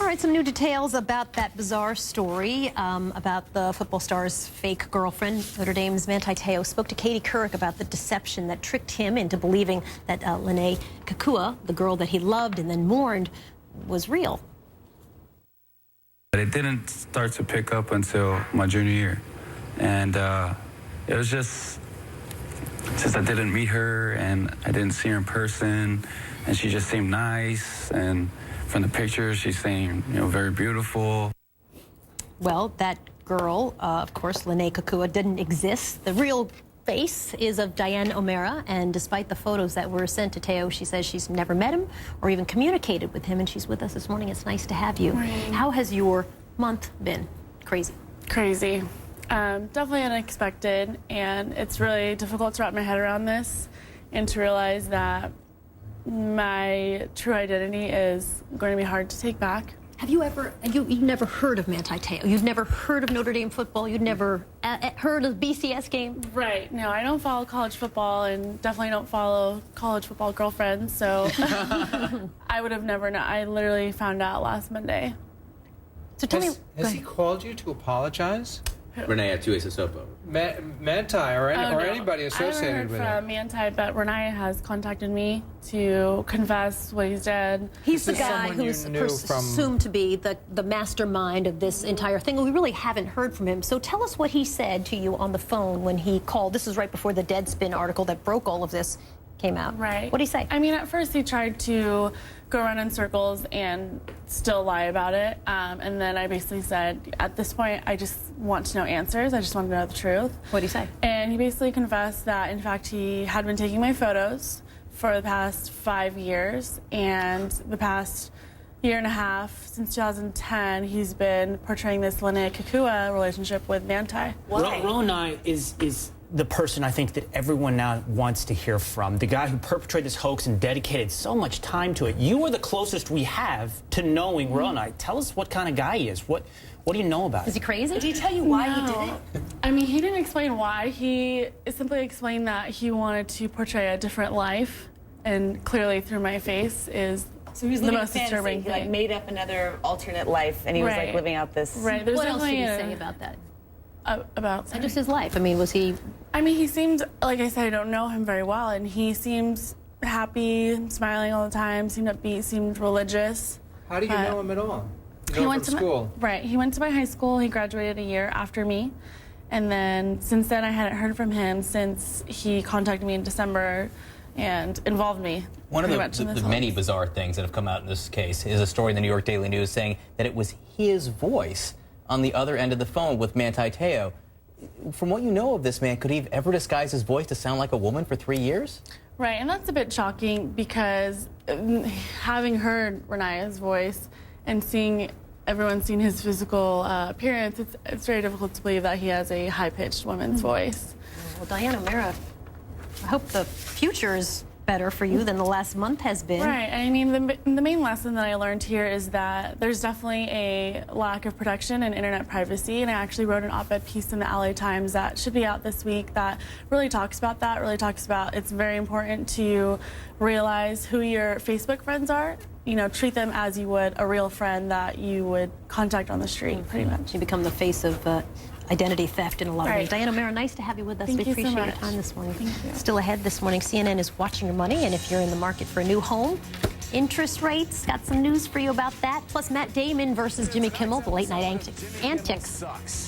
right, some new details about that bizarre story about the football star's fake girlfriend. Notre Dame's Manti spoke to Katie Couric about the deception that tricked him into believing that Lennay Kekua, the girl that he loved and then mourned, was real. But it didn't start to pick up until my junior year. And it was just I didn't meet her and I didn't see her in person, and she just seemed nice, and from the pictures she seemed, very beautiful. Well, that girl, of course, Lennay Kekua, didn't exist. The real face is of Diane, and despite the photos that were sent to Teo, she says she's never met him or even communicated with him, and she's with us this morning. It's nice to have you. Right. How has your month been? Crazy. Crazy. Definitely unexpected, and it's really difficult to wrap my head around this and to realize that my true identity is going to be hard to take back. Have you ever, you've never heard of Manti? You've never heard of Notre Dame football? You've never heard of BCS game? Right. No, I don't follow college football and definitely don't follow college football girlfriends, so I would have never known. I literally found out last Monday. So tell me, has he called you to apologize? Lennay at 2 Sopo. Manti or anybody associated with it. I haven't heard from Manti, but Lennay has contacted me to confess what he's did. He's the guy who's assumed to be the mastermind of this entire thing. We really haven't heard from him. So tell us what he said to you on the phone when he called. This is right before the Deadspin article that broke all of this came out. Right. What did he say? I mean, at first he tried to go around in circles and still lie about it. And then I basically said, at this point, I just want to know answers. I just want to know the truth. What did he say? And he basically confessed that, in fact, he had been taking my photos for the past 5 years. And the past year and a half, since 2010, he's been portraying this Lennay Kekua relationship with Manti. Lennay is the person I think that everyone now wants to hear from, the guy who perpetrated this hoax and dedicated so much time to it. You are the closest we have to knowing Lennay. Tell us what kind of guy he is. What do you know about him? Is he crazy? Did he tell you why he did it? I mean, he didn't explain why. He simply explained that he wanted to portray a different life, and clearly through my face is so he was the living most a fantasy. disturbing He thing. made up another alternate life, and he was like living out this. Right. There's what else did he definitely say about that? About Just his life. I mean, was he? I mean, he seemed, like I said, I don't know him very well, and he seems happy, smiling all the time, seemed upbeat, seemed religious. How do you know him at all? He went to school. Right. He went to my high school. He graduated a year after me. And then since then, I hadn't heard from him since he contacted me in December and involved me. One of the many bizarre things that have come out in this case is a story in the New York Daily News saying that it was his voice on the other end of the phone with Manti. From what you know of this man, could he have ever disguised his voice to sound like a woman for 3 years? Right, and that's a bit shocking because having heard Lennay's voice and seeing everyone seeing his physical appearance, it's very difficult to believe that he has a high-pitched woman's voice. Well, Diane, I hope the future is better for you than the last month has been. Right. I mean, the main lesson that I learned here is that there's definitely a lack of protection in internet privacy, and I actually wrote an op-ed piece in the LA Times that should be out this week that really talks about that, it's very important to realize who your Facebook friends are. Treat them as you would a real friend that you would contact on the street, pretty much. You become the face of identity theft in a lot of ways. Diane, nice to have you with us. Thank we appreciate so your time this morning. Thank you. Still ahead this morning, CNN is watching your money, and if you're in the market for a new home, interest rates, got some news for you about that. Plus, Matt Damon versus Jimmy Kimmel, the late night antics.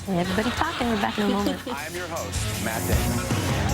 And everybody talking. We're back in a moment. I am your host, Matt Damon.